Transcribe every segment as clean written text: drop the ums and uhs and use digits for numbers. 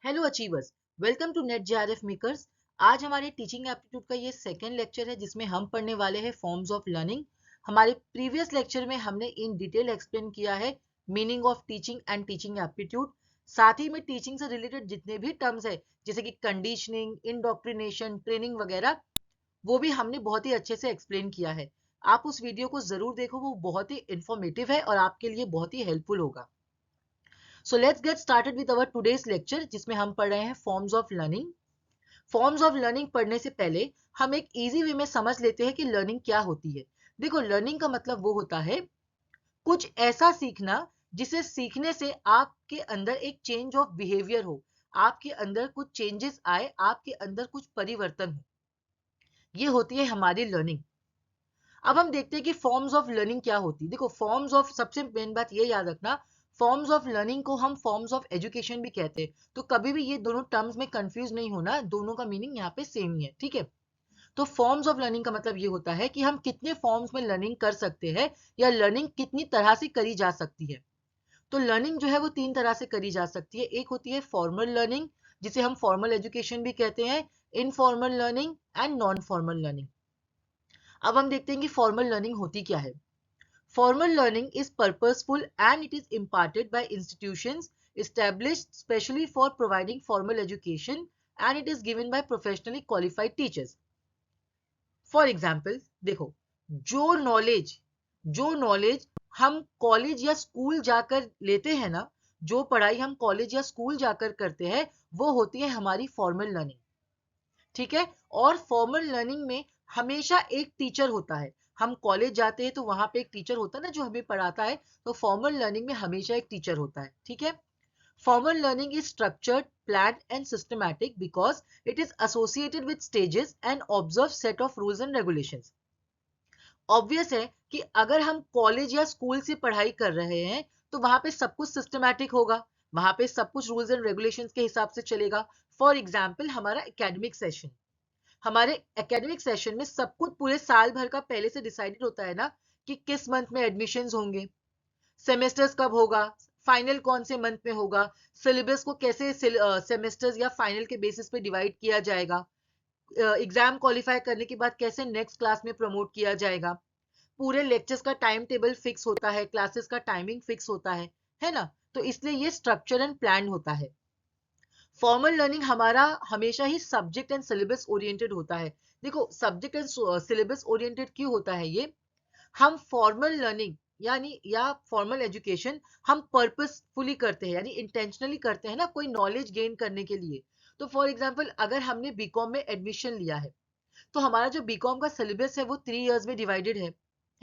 Hello achievers, welcome to NET JRF makers. आज हमारे teaching aptitude का ये सेकेंड लेक्चर है जिसमें हम पढ़ने वाले हैं फॉर्म्स ऑफ लर्निंग। हमारे प्रीवियस लेक्चर में हमने इन डिटेल एक्सप्लेन किया है meaning of teaching and teaching aptitude. साथ ही में टीचिंग से रिलेटेड जितने भी टर्म्स है जैसे कि कंडीशनिंग, इंडोक्ट्रिनेशन, ट्रेनिंग वगैरह, वो भी हमने बहुत ही अच्छे से एक्सप्लेन किया है। आप उस वीडियो को जरूर देखो, वो बहुत ही इंफॉर्मेटिव है और आपके लिए बहुत ही हेल्पफुल होगा। So let's get started with our today's lecture जिसमें हम पढ़ रहे हैं forms of learning. Forms of learning पढ़ने से पहले हम एक इजी वे में समझ लेते हैं कि लर्निंग क्या होती है। देखो, लर्निंग का मतलब वो होता है कुछ ऐसा सीखना जिसे सीखने से आपके अंदर एक चेंज ऑफ बिहेवियर हो, आपके अंदर कुछ चेंजेस आए, आपके अंदर कुछ परिवर्तन हो। ये होती है हमारी लर्निंग। अब हम देखते हैं कि फॉर्म्स ऑफ लर्निंग क्या होती है। देखो, फॉर्म्स ऑफ, सबसे मेन बात ये याद रखना, फॉर्म्स ऑफ लर्निंग को हम फॉर्म्स ऑफ एजुकेशन भी कहते हैं। तो कभी भी ये दोनों टर्म्स में कंफ्यूज नहीं होना, दोनों का मीनिंग यहाँ पे सेम ही है, ठीक है। तो फॉर्म्स ऑफ लर्निंग का मतलब ये होता है कि हम कितने फॉर्म्स में लर्निंग कर सकते हैं या लर्निंग कितनी तरह से करी जा सकती है। तो लर्निंग जो है वो तीन तरह से करी जा सकती है। एक होती है फॉर्मल लर्निंग, जिसे हम फॉर्मल एजुकेशन भी कहते हैं, informal learning and non formal learning. अब हम देखते हैं कि फॉर्मल लर्निंग होती क्या है। Formal learning is purposeful and it is imparted by institutions established specially for providing formal education, and it is given by professionally qualified teachers. For example, देखो, जो नॉलेज हम कॉलेज या स्कूल जाकर लेते हैं ना, जो पढ़ाई हम कॉलेज या स्कूल जाकर करते हैं, वो होती है हमारी फॉर्मल लर्निंग, ठीक है। और फॉर्मल लर्निंग में हमेशा एक टीचर होता है। हम कॉलेज जाते हैं तो वहां पे एक टीचर होता है ना जो हमें पढ़ाता है। तो फॉर्मल लर्निंग में हमेशा एक टीचर होता है, ठीक है। Formal learning is structured, plan and systematic because it is associated with stages and observe set of rules and regulations. Obvious है कि अगर हम कॉलेज या स्कूल से पढ़ाई कर रहे हैं तो वहां पे सब कुछ सिस्टमैटिक होगा, वहां पे सब कुछ रूल्स एंड रेगुलेशंस के हिसाब से चलेगा। फॉर एग्जाम्पल, हमारे एकेडमिक सेशन में सब कुछ पूरे साल भर का पहले से डिसाइडेड होता है ना, कि किस मंथ में एडमिशंस होंगे, सेमेस्टर्स कब होगा, फाइनल कौन से मंथ में होगा, सिलेबस को कैसे सेमेस्टर्स या फाइनल के बेसिस पे डिवाइड किया जाएगा, एग्जाम क्वालिफाई करने के बाद कैसे नेक्स्ट क्लास में प्रमोट किया जाएगा, पूरे लेक्चर्स का टाइम टेबल फिक्स होता है, क्लासेस का टाइमिंग फिक्स होता है ना। तो इसलिए ये स्ट्रक्चर एंड प्लान होता है। फॉर्मल लर्निंग हमारा हमेशा ही सब्जेक्ट एंड सिलेबस ओरिएंटेड होता है। देखो, सब्जेक्ट एंड सिलेबस ओरिएंटेड क्यों होता है ये? हम फॉर्मल लर्निंग यानी या फॉर्मल एजुकेशन हम पर्पसफुली करते हैं, यानी इंटेंशनली करते हैं ना, कोई नॉलेज गेन करने के लिए। तो फॉर एग्जांपल, अगर हमने बीकॉम में एडमिशन लिया है तो हमारा जो बीकॉम का सिलेबस है वो 3 इयर्स में डिवाइडेड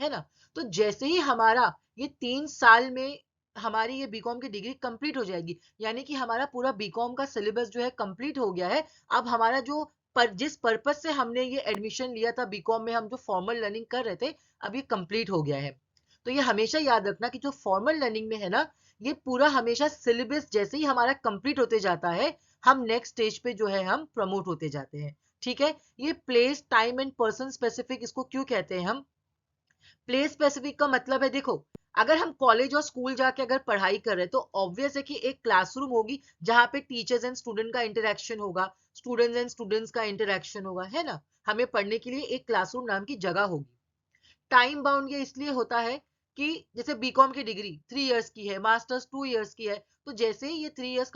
है ना। तो जैसे ही हमारा ये 3 साल में हमारी ये बीकॉम की डिग्री कंप्लीट हो जाएगी, यानी कि हमारा पूरा बीकॉम का सिलेबस जो है कंप्लीट हो गया है। अब हमारा जो जिस पर्पज से हमने ये एडमिशन लिया था बीकॉम में, हम जो फॉर्मल लर्निंग कर रहे थे, अब ये कंप्लीट हो गया है। तो ये हमेशा याद रखना कि जो फॉर्मल लर्निंग में है ना, ये पूरा हमेशा सिलेबस जैसे ही हमारा कंप्लीट होते जाता है, हम नेक्स्ट स्टेज पे जो है हम प्रमोट होते जाते हैं, ठीक है। ये place, time and person specific इसको क्यों कहते हैं हम? प्लेस स्पेसिफिक का मतलब है, देखो, अगर हम कॉलेज और स्कूल जाके अगर पढ़ाई कर रहे हैं तो ऑब्वियस है कि एक क्लासरूम होगी जहां पे टीचर्स एंड स्टूडेंट का इंटरेक्शन होगा, स्टूडेंट्स एंड स्टूडेंट्स का इंटरेक्शन होगा, है ना। हमें पढ़ने के लिए एक क्लासरूम नाम की जगह होगी। टाइम बाउंड ये इसलिए होता है कि जैसे बीकॉम की डिग्री 3 इयर्स की है, मास्टर्स 2 इयर्स की है, तो जैसे ही ये 3 इयर्स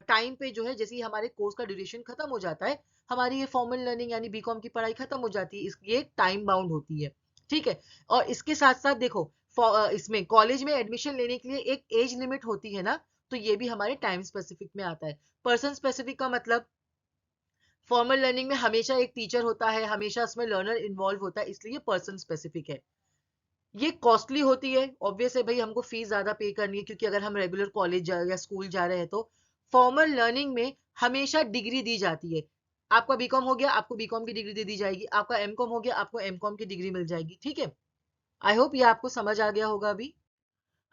टाइम पे जो है, जैसे ही हमारे कोर्स का ड्यूरेशन खत्म हो जाता है, हमारी ये फॉर्मल लर्निंग यानी बीकॉम की पढ़ाई खत्म हो जाती है। ये टाइम बाउंड होती है, ठीक है। और इसके साथ साथ देखो, इसमें कॉलेज में एडमिशन लेने के लिए एक एज लिमिट होती है ना, तो ये भी हमारे टाइम स्पेसिफिक में आता है। पर्सन स्पेसिफिक का मतलब, फॉर्मल लर्निंग में हमेशा एक टीचर होता है, हमेशा उसमें लर्नर इन्वॉल्व होता है, इसलिए पर्सन स्पेसिफिक है। ये कॉस्टली होती है, ऑब्वियस है भाई, हमको फीस ज्यादा पे करनी है, क्योंकि अगर हम रेगुलर कॉलेज या स्कूल जा रहे हैं तो। फॉर्मल लर्निंग में हमेशा डिग्री दी जाती है। आपका बीकॉम हो गया, आपको बीकॉम की डिग्री दे दी जाएगी, आपका एमकॉम हो गया, आपको एमकॉम की डिग्री मिल जाएगी, ठीक है। आई होप ये आपको समझ आ गया होगा अभी।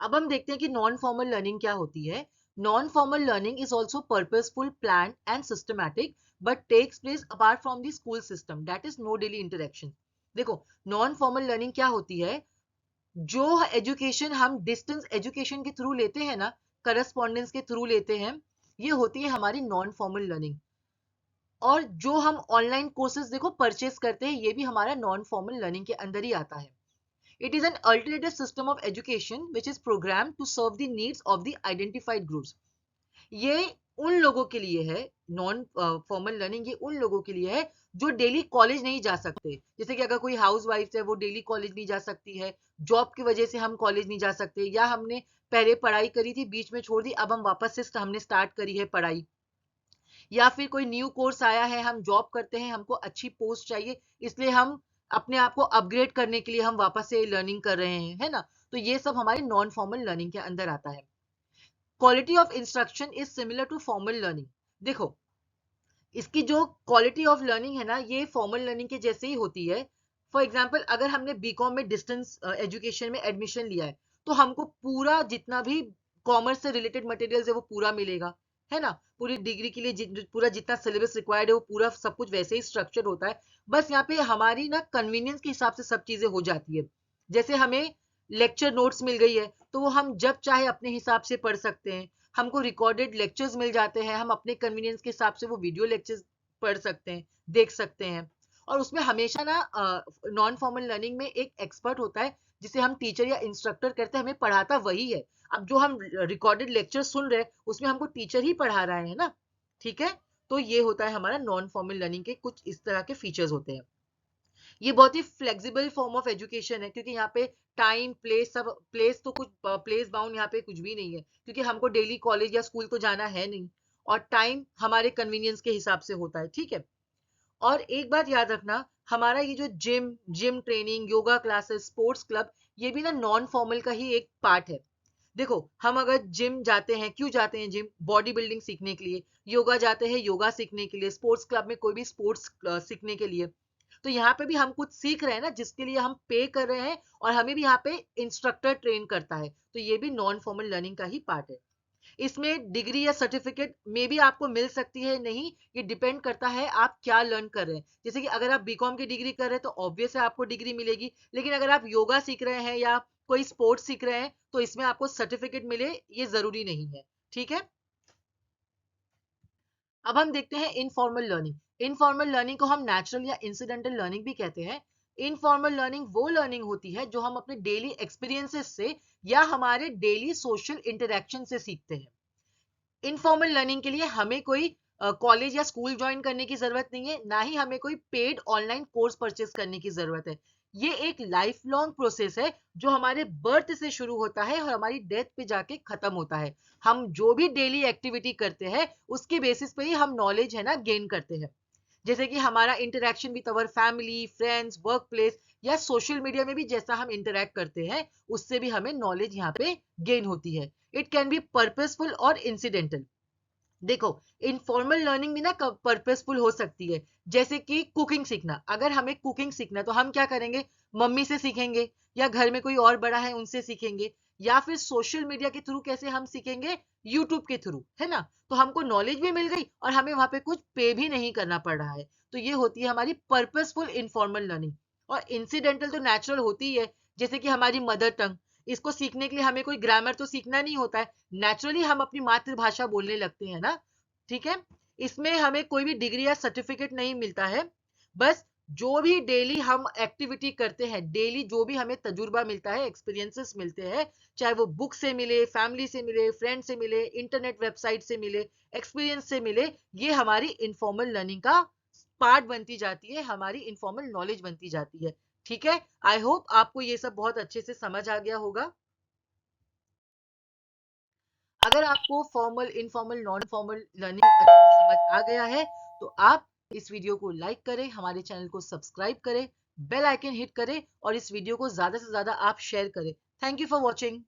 अब हम देखते हैं कि नॉन फॉर्मल लर्निंग क्या होती है। Non formal learning is also purposeful, plan and systematic, but takes place apart from the school system, that is no daily interaction. देखो, नॉन फॉर्मल लर्निंग क्या होती है? जो एजुकेशन हम डिस्टेंस एजुकेशन के थ्रू लेते हैं ना, करस्पॉन्डेंस के थ्रू लेते हैं, ये होती है हमारी नॉन फॉर्मल लर्निंग। और जो हम ऑनलाइन कोर्सेज देखो परचेस करते हैं, ये भी हमारा नॉन फॉर्मल लर्निंग के अंदर ही आता है। It is an alternative system of education which is program to serve the needs of the identified groups. ये उन लोगों के लिए है, नॉन फॉर्मल लर्निंग ये उन लोगों के लिए है जो डेली कॉलेज नहीं जा सकते। जैसे कि अगर कोई हाउस वाइफ है वो डेली कॉलेज नहीं जा सकती है, जॉब की वजह से हम कॉलेज नहीं जा सकते, या हमने पहले पढ़ाई करी थी बीच में छोड़ दी, अब हम वापस से हमने स्टार्ट करी है पढ़ाई, या फिर कोई न्यू कोर्स आया है, हम जॉब करते हैं, हमको अच्छी पोस्ट चाहिए, इसलिए हम अपने आप को अपग्रेड करने के लिए हम वापस से लर्निंग कर रहे हैं, है ना। तो ये सब हमारे नॉन फॉर्मल लर्निंग के अंदर आता है। Quality of instruction is similar to formal learning. देखो, इसकी जो क्वालिटी ऑफ लर्निंग है ना, ये फॉर्मल लर्निंग के जैसे ही होती है। फॉर एग्जाम्पल, अगर हमने बीकॉम में डिस्टेंस एजुकेशन में एडमिशन लिया है, तो हमको पूरा जितना भी कॉमर्स से रिलेटेड मटेरियल्स है वो पूरा मिलेगा, है ना। पूरी डिग्री के लिए पूरा जितना सिलेबस रिक्वायर्ड है वो पूरा सब कुछ वैसे ही स्ट्रक्चर होता है। बस यहाँ पे हमारी ना कन्वीनियंस के हिसाब से सब चीजें हो जाती है। जैसे हमें लेक्चर नोट्स मिल गई है, तो वो हम जब चाहे अपने हिसाब से पढ़ सकते हैं। हमको रिकॉर्डेड लेक्चर्स मिल जाते हैं, हम अपने कन्वीनियंस के हिसाब से वो वीडियो लेक्चर्स पढ़ सकते हैं, देख सकते हैं। और उसमें हमेशा ना नॉन फॉर्मल लर्निंग में एक एक्सपर्ट होता है, जिसे हम टीचर या इंस्ट्रक्टर कहते हैं, हमें पढ़ाता वही है। अब जो हम रिकॉर्डेड लेक्चर सुन रहे हैं उसमें हमको टीचर ही पढ़ा रहा है ना, ठीक है। तो ये होता है हमारा नॉन फॉर्मल लर्निंग के कुछ इस तरह के फीचर्स होते हैं। ये बहुत ही फ्लेक्सिबल फॉर्म ऑफ एजुकेशन है, क्योंकि यहाँ पे टाइम प्लेस सब, प्लेस तो कुछ प्लेस बाउंड यहाँ पे कुछ भी नहीं है, क्योंकि हमको डेली कॉलेज या स्कूल तो जाना है नहीं, और टाइम हमारे कन्वीनियंस के हिसाब से होता है, ठीक है। और एक बात याद रखना, हमारा ये जो gym training, yoga classes, sports club, ये भी ना नॉन फॉर्मल का ही एक पार्ट है। देखो, हम अगर जिम जाते हैं, क्यों जाते हैं जिम? बॉडी बिल्डिंग सीखने के लिए। योगा जाते हैं योगा सीखने के लिए, स्पोर्ट्स क्लब में कोई भी स्पोर्ट्स सीखने के लिए। तो यहाँ पे भी हम कुछ सीख रहे हैं ना, जिसके लिए हम पे कर रहे हैं, और हमें भी यहाँ पे इंस्ट्रक्टर ट्रेन करता है, तो ये भी नॉन फॉर्मल लर्निंग का ही पार्ट है। इसमें डिग्री या सर्टिफिकेट में भी आपको मिल सकती है, नहीं, ये डिपेंड करता है आप क्या लर्न कर रहे हैं। जैसे कि अगर आप बीकॉम की डिग्री कर रहे हैं तो ऑब्वियस है आपको डिग्री मिलेगी, लेकिन अगर आप योगा सीख रहे हैं या कोई स्पोर्ट्स सीख रहे हैं तो इसमें आपको सर्टिफिकेट मिले, ये जरूरी नहीं है, ठीक है। अब हम देखते हैं इनफॉर्मल लर्निंग। इनफॉर्मल लर्निंग को हम नेचुरल या इंसिडेंटल लर्निंग भी कहते हैं। इनफॉर्मल लर्निंग वो लर्निंग होती है जो हम अपने डेली एक्सपीरियंसेस से या हमारे डेली सोशल इंटरेक्शन से सीखते हैं। इनफॉर्मल लर्निंग के लिए हमें कोई कॉलेज या स्कूल ज्वाइन करने की जरूरत नहीं है, ना ही हमें कोई पेड ऑनलाइन कोर्स परचेस करने की जरूरत है। ये एक लाइफ लॉन्ग प्रोसेस है, जो हमारे बर्थ से शुरू होता है और हमारी डेथ पे जाके खत्म होता है। हम जो भी डेली एक्टिविटी करते हैं उसके बेसिस पे ही हम नॉलेज है ना गेन करते हैं। जैसे कि हमारा interaction with our family, friends, work place, या सोशल मीडिया में भी जैसा हम इंटरेक्ट करते हैं, उससे भी हमें नॉलेज यहाँ पे गेन होती है। इट कैन बी पर्पसफुल और इंसिडेंटल। देखो, इनफॉर्मल लर्निंग भी ना पर्पसफुल हो सकती है। जैसे कि कुकिंग सीखना, अगर हमें कुकिंग सीखना तो हम क्या करेंगे? मम्मी से सीखेंगे, या घर में कोई और बड़ा है उनसे सीखेंगे, या फिर सोशल मीडिया के थ्रू कैसे हम सीखेंगे? यूट्यूब के थ्रू, है ना। तो हमको नॉलेज भी मिल गई और हमें वहां पे कुछ पे भी नहीं करना पड़ रहा है। तो ये होती है हमारी पर्पसफुल इनफॉर्मल लर्निंग। और इंसिडेंटल तो नेचुरल होती ही है। जैसे कि हमारी मदर टंग, इसको सीखने के लिए हमें कोई ग्रामर तो सीखना नहीं होता है, नेचुरली हम अपनी मातृभाषा बोलने लगते हैं ना, ठीक है। इसमें हमें कोई भी डिग्री या सर्टिफिकेट नहीं मिलता है। बस जो भी डेली हम एक्टिविटी करते हैं, डेली जो भी हमें तजुर्बा मिलता है, एक्सपीरियंसेस मिलते हैं, चाहे वो बुक से मिले, फैमिली से मिले, फ्रेंड से मिले, इंटरनेट वेबसाइट से मिले, एक्सपीरियंस से मिले, ये हमारी इनफॉर्मल लर्निंग का पार्ट बनती जाती है, हमारी इनफॉर्मल नॉलेज बनती जाती है, ठीक है। आई होप आपको ये सब बहुत अच्छे से समझ आ गया होगा। अगर आपको formal, informal, non formal learning अच्छे से समझ आ गया है, तो आप इस वीडियो को लाइक करें, हमारे चैनल को सब्सक्राइब करें, बेल आइकन हिट करें, और इस वीडियो को ज्यादा से ज्यादा आप शेयर करें। Thank you for watching.